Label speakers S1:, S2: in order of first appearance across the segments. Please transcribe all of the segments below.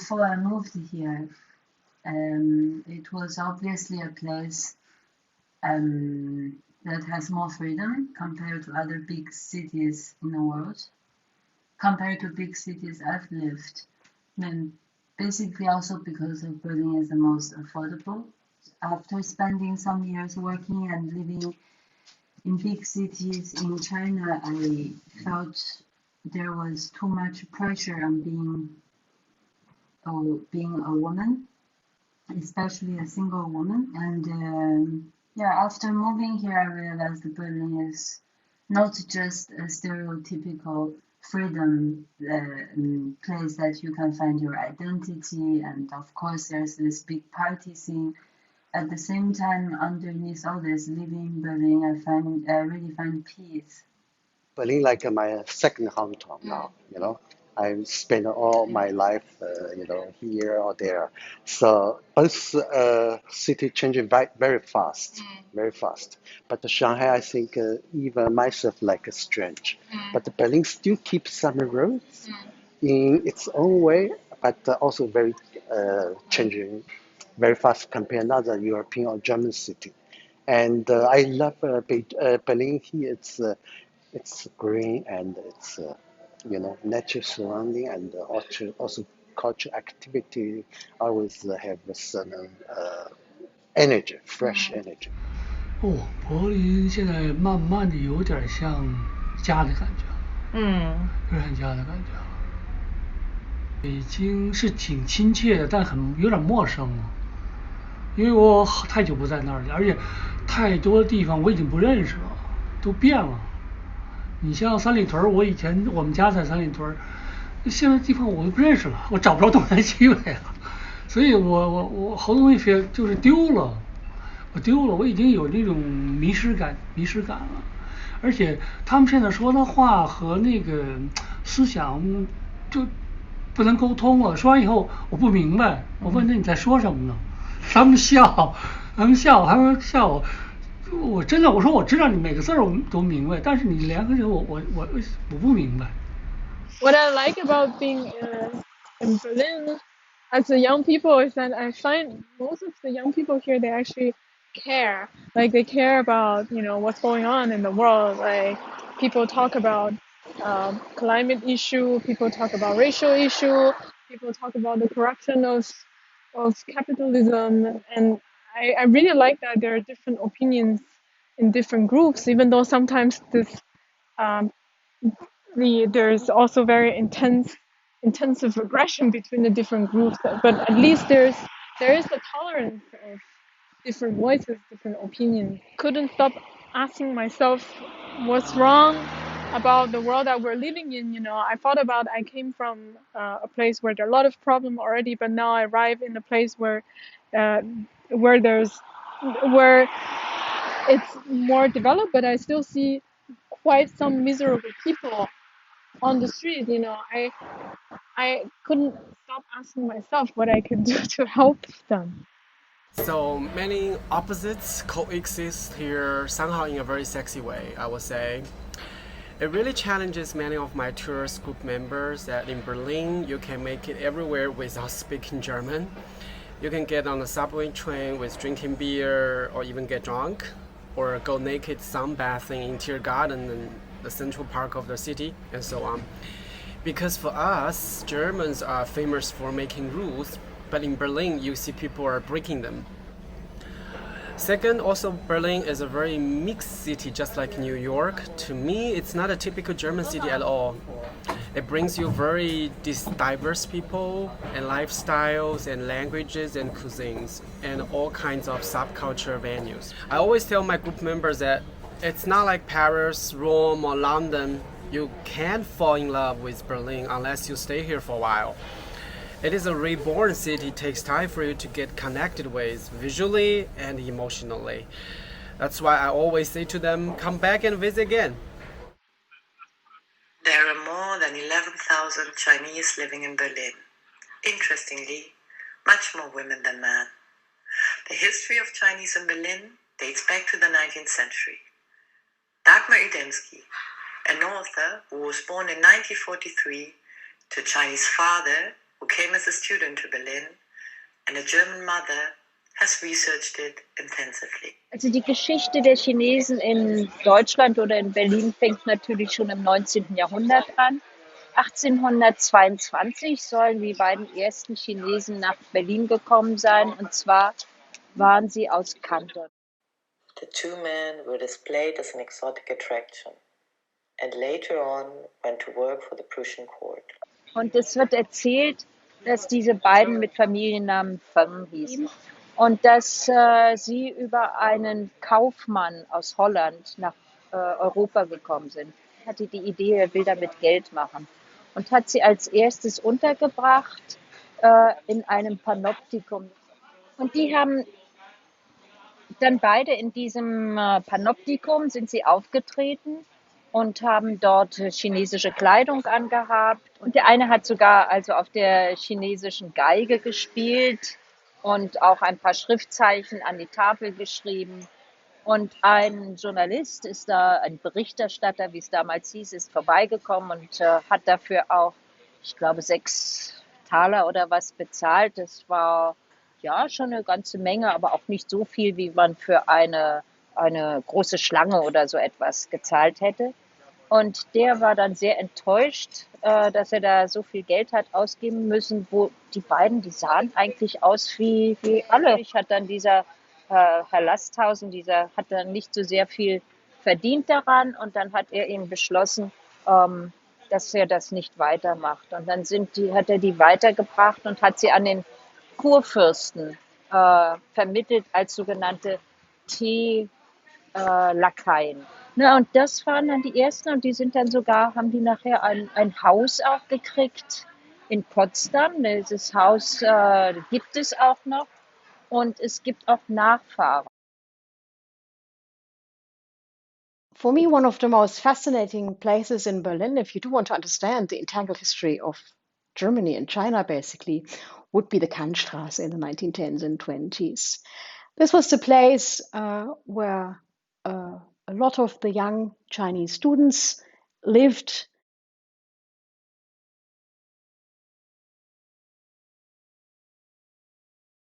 S1: before I moved here, it was obviously a place that has more freedom compared to other big cities in the world. Compared to big cities I've lived, and basically also because of Berlin is the most affordable. After spending some years working and living in big cities in China, I felt there was too much pressure on being a woman, especially a single woman. And after moving here, I realized that Berlin is not just a stereotypical freedom place that you can find your identity, and of course there's this big party scene. At the same time, underneath all this, living in Berlin, I really find peace.
S2: Berlin like my second hometown now, you know. I spent all my life, here or there. So both city changing very fast, very fast. But Shanghai, I think, even myself like strange. But Berlin still keeps some roots in its own way, but also very changing very fast compared to another European or German city. And I love Berlin here. It's green and it's nature surrounding, and also cultural activity always have a certain energy, fresh energy.
S3: 柏林现在慢慢的有点像家的感觉了，有点家的感觉了。北京是挺亲切的，但有点陌生了，因为我太久不在那儿了，而且太多地方我已经不认识了，都变了。你像三里屯，我们家在三里屯，现在地方我都不认识了，我找不着东南西北了，所以我好多东西就是丢了，我已经有那种迷失感了，而且他们现在说的话和那个思想就不能沟通了，说完以后我不明白，我问那你在说什么呢？他们笑，还说笑我。我真的，我说我知道你每个字我都明白，但是你连个字我不明白。
S4: What I like about being in Berlin as a young people is that I find most of the young people here, they actually care. Like they care about what's going on in the world. Like people talk about climate issue, people talk about racial issue, people talk about the corruption of capitalism, and I really like that there are different opinions in different groups, even though sometimes there's also very intensive aggression between the different groups. But at least there is the tolerance of different voices, different opinions. Couldn't stop asking myself what's wrong about the world that we're living in. I thought about I came from a place where there are a lot of problems already, but now I arrive in a place where it's more developed, but I still see quite some miserable people on the street. I couldn't stop asking myself what I could do to help them.
S5: So many opposites coexist here somehow in a very sexy way, I would say. It really challenges many of my tourist group members that in Berlin you can make it everywhere without speaking German. You can get on a subway train with drinking beer, or even get drunk, or go naked sunbathing in Tier Garden in the central park of the city, and so on. Because for us, Germans are famous for making rules, but in Berlin you see people are breaking them. Second, also Berlin is a very mixed city, just like New York. To me, it's not a typical German city at all. It brings you very diverse people and lifestyles and languages and cuisines and all kinds of subculture venues. I always tell my group members that it's not like Paris, Rome, or London. You can't fall in love with Berlin unless you stay here for a while. It is a reborn city. It takes time for you to get connected with visually and emotionally. That's why I always say to them, come back and visit again.
S6: There are more than 11,000 Chinese living in Berlin. Interestingly, much more women than men. The history of Chinese in Berlin dates back to the 19th century. Dagmar Udensky, an author who was born in 1943 to a Chinese father who came as a student to Berlin, and a German mother has researched it intensively.
S7: Also die Geschichte der Chinesen in Deutschland oder in Berlin fängt natürlich schon im 19. Jahrhundert an. 1822 sollen die beiden ersten Chinesen nach Berlin gekommen sein, und zwar waren sie aus Kanton.
S6: The two men were displayed as an exotic attraction and later on went to work for the Prussian court.
S7: Und es wird erzählt, dass diese beiden mit Familiennamen Feng hießen und dass sie über einen Kaufmann aus Holland nach Europa gekommen sind. Er hatte die Idee, er will damit Geld machen und hat sie als erstes untergebracht in einem Panoptikum. Und die haben dann beide in diesem Panoptikum sind sie aufgetreten und haben dort chinesische Kleidung angehabt. Und der eine hat sogar also auf der chinesischen Geige gespielt und auch ein paar Schriftzeichen an die Tafel geschrieben. Und ein Journalist ist da, ein Berichterstatter, wie es damals hieß, ist vorbeigekommen und hat dafür auch, ich glaube, 6 Taler oder was bezahlt. Das war ja schon eine ganze Menge, aber auch nicht so viel, wie man für eine große Schlange oder so etwas gezahlt hätte. Und der war dann sehr enttäuscht, dass er da so viel Geld hat ausgeben müssen, wo die beiden, die sahen eigentlich aus wie alle. Ich hat dann dieser Herr Lasthausen, dieser hat dann nicht so sehr viel verdient daran, und dann hat er eben beschlossen, dass er das nicht weitermacht. Und dann hat er die weitergebracht und hat sie an den Kurfürsten vermittelt als sogenannte Lakaien. Na, und das waren dann die ersten, und die sind dann sogar, haben die nachher ein Haus auch gekriegt in Potsdam. Dieses Haus gibt es auch noch, und es gibt auch Nachfahren.
S8: For me, one of the most fascinating places in Berlin, if you do want to understand the entangled history of Germany and China, basically, would be the Kantstraße in the 1910s and 20s. This was the place where a lot of the young Chinese students lived.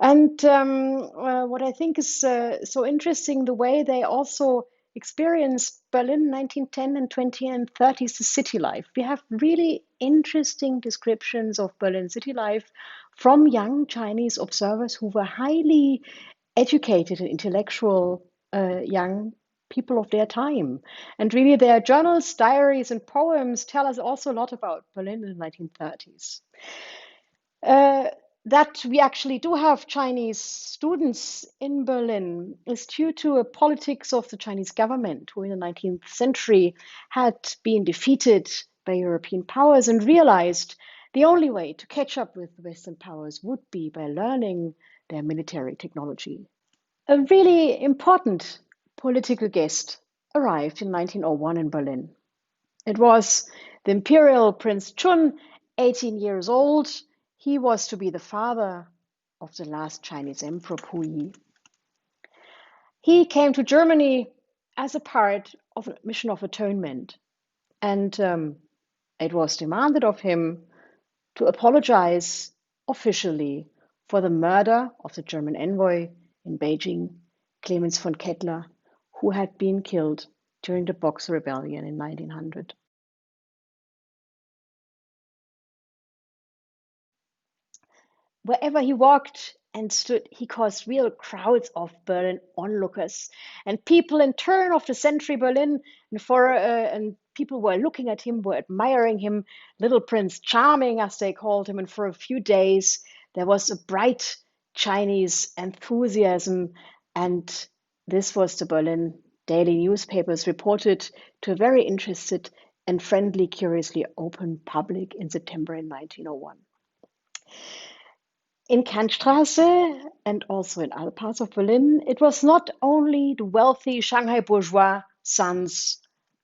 S8: And what I think is so interesting, the way they also experienced Berlin 1910 and 20 and 30s, the city life. We have really interesting descriptions of Berlin city life from young Chinese observers who were highly educated and intellectual young people of their time. And really their journals, diaries, and poems tell us also a lot about Berlin in the 1930s. That we actually do have Chinese students in Berlin is due to a politics of the Chinese government, who in the 19th century had been defeated by European powers and realized the only way to catch up with the Western powers would be by learning their military technology. A really important political guest arrived in 1901 in Berlin. It was the Imperial Prince Chun, 18 years old. He was to be the father of the last Chinese Emperor Puyi. He came to Germany as a part of a mission of atonement, and it was demanded of him to apologize officially for the murder of the German envoy in Beijing, Clemens von Kettler, who had been killed during the Boxer Rebellion in 1900. Wherever he walked and stood, he caused real crowds of Berlin onlookers, and people in turn of the century Berlin, and people were looking at him, were admiring him, little Prince Charming, as they called him. And for a few days, there was a bright Chinese enthusiasm, and this was the Berlin daily newspapers reported to a very interested and friendly, curiously open public in September in 1901. In Kantstraße and also in other parts of Berlin, it was not only the wealthy Shanghai bourgeois sons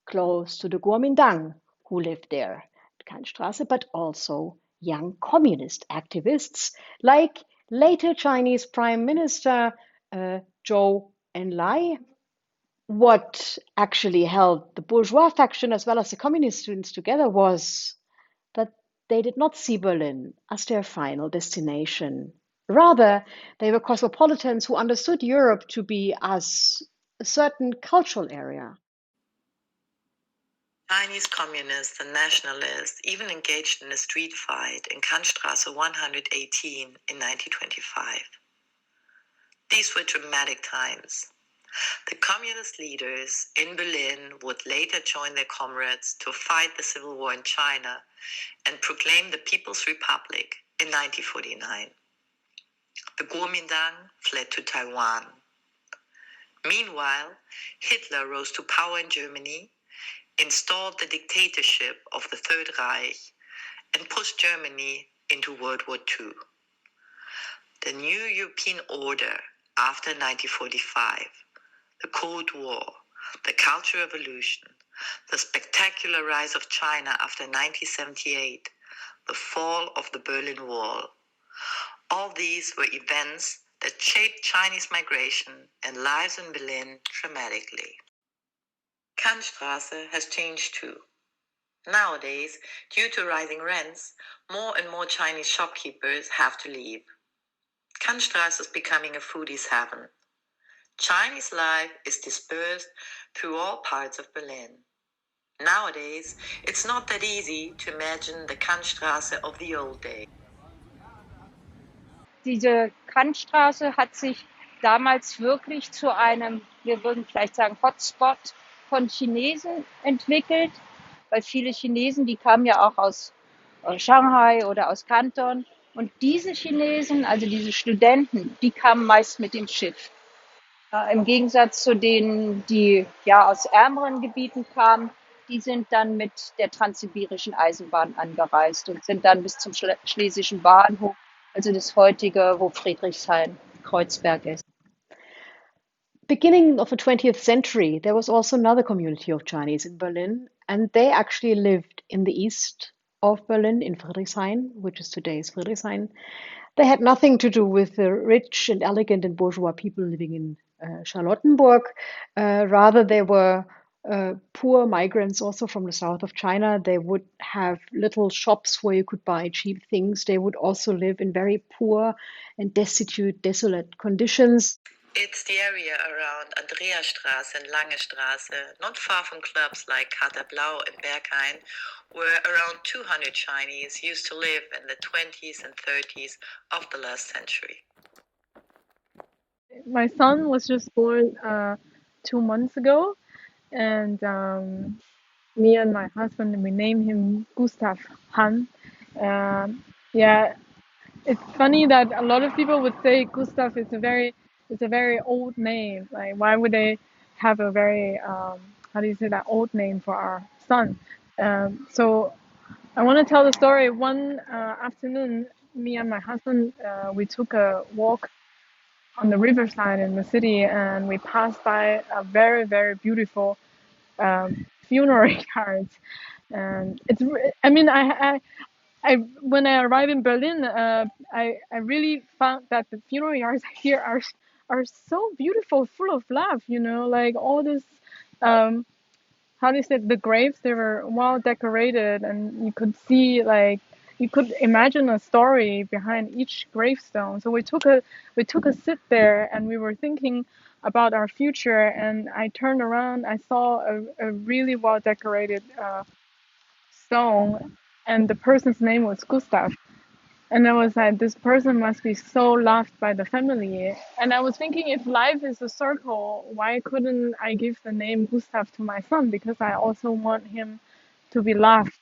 S8: close to the Kuomintang who lived there at Kantstraße, but also young communist activists like later Chinese Prime Minister Zhou Enlai. What actually held the bourgeois faction as well as the communist students together was that they did not see Berlin as their final destination. Rather, they were cosmopolitans who understood Europe to be as a certain cultural area.
S6: Chinese communists and nationalists even engaged in a street fight in Kantstraße 118 in 1925. These were dramatic times. The communist leaders in Berlin would later join their comrades to fight the civil war in China and proclaim the People's Republic in 1949. The Kuomintang fled to Taiwan. Meanwhile, Hitler rose to power in Germany, installed the dictatorship of the Third Reich, and pushed Germany into World War II. The new European order after 1945, the Cold War, the Cultural Revolution, the spectacular rise of China after 1978, the fall of the Berlin Wall. All these were events that shaped Chinese migration and lives in Berlin dramatically. Kantstraße has changed too. Nowadays, due to rising rents, more and more Chinese shopkeepers have to leave. Kantstraße is becoming a foodie's heaven. Chinese life is dispersed through all parts of Berlin. Nowadays, it's not that easy to imagine the Kantstraße of the old days.
S7: Diese Kantstraße hat sich damals wirklich zu einem, wir würden vielleicht sagen, Hotspot von Chinesen entwickelt, weil viele Chinesen, die kamen ja auch aus Shanghai oder aus Kanton. Und diese Chinesen, also diese Studenten, die kamen meist mit dem Schiff. Im Gegensatz zu denen, die ja aus ärmeren Gebieten kamen, die sind dann mit der transsibirischen Eisenbahn angereist und sind dann bis zum Schlesischen Bahnhof, also das heutige, wo Friedrichshain, Kreuzberg ist.
S8: Beginning of the 20th century, there was also another community of Chinese in Berlin, and they actually lived in the east of Berlin, in Friedrichshain, which is today's Friedrichshain. They had nothing to do with the rich and elegant and bourgeois people living in Charlottenburg. Rather, they were poor migrants also from the south of China. They would have little shops where you could buy cheap things. They would also live in very poor and destitute, desolate conditions.
S6: It's the area around Andreasstraße and Lange Straße, not far from clubs like Kater Blau and Berghain, where around 200 Chinese used to live in the 20s and 30s of the last century.
S4: My son was just born 2 months ago, and me and my husband, we named him Gustav Han. Yeah, it's funny that a lot of people would say Gustav is a very old name. Like, why would they have a very how do you say that, old name for our son? So I want to tell the story. One afternoon, me and my husband, we took a walk on the riverside in the city, and we passed by a very, very beautiful funeral yard. And it's, I mean, I when I arrived in Berlin, I really found that the funeral yards here are so beautiful, full of love. You know, like all this, how do you say, the graves, they were well decorated, and you could see, like, you could imagine a story behind each gravestone. So we took a sit there, and we were thinking about our future. And I turned around, I saw a really well decorated stone, and the person's name was Gustav. And I was like, this person must be so loved by the family. And I was thinking, if life is a circle, why couldn't I give the name Gustav to my son? Because I also want him to be loved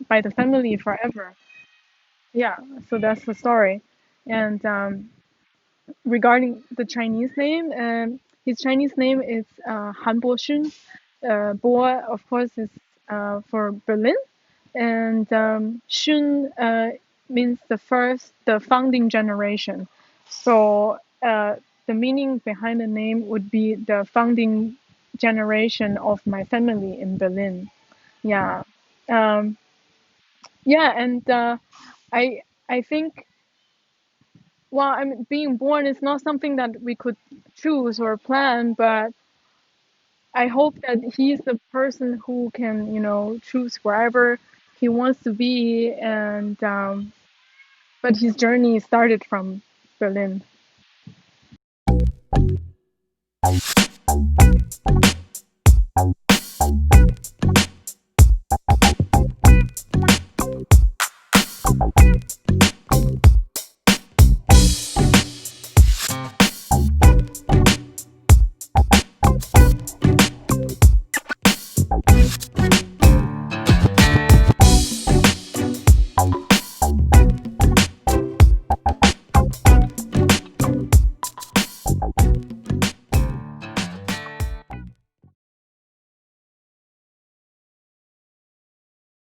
S4: by the family forever. Yeah, so that's the story. And regarding the Chinese name, his Chinese name is Han Boxun. Bo, of course, is for Berlin. And Xun means the founding generation. So the meaning behind the name would be the founding generation of my family in Berlin. Yeah. Yeah, and I think, well, I mean, being born is not something that we could choose or plan, but I hope that he's the person who can, you know, choose wherever he wants to be, and but his journey started from Berlin.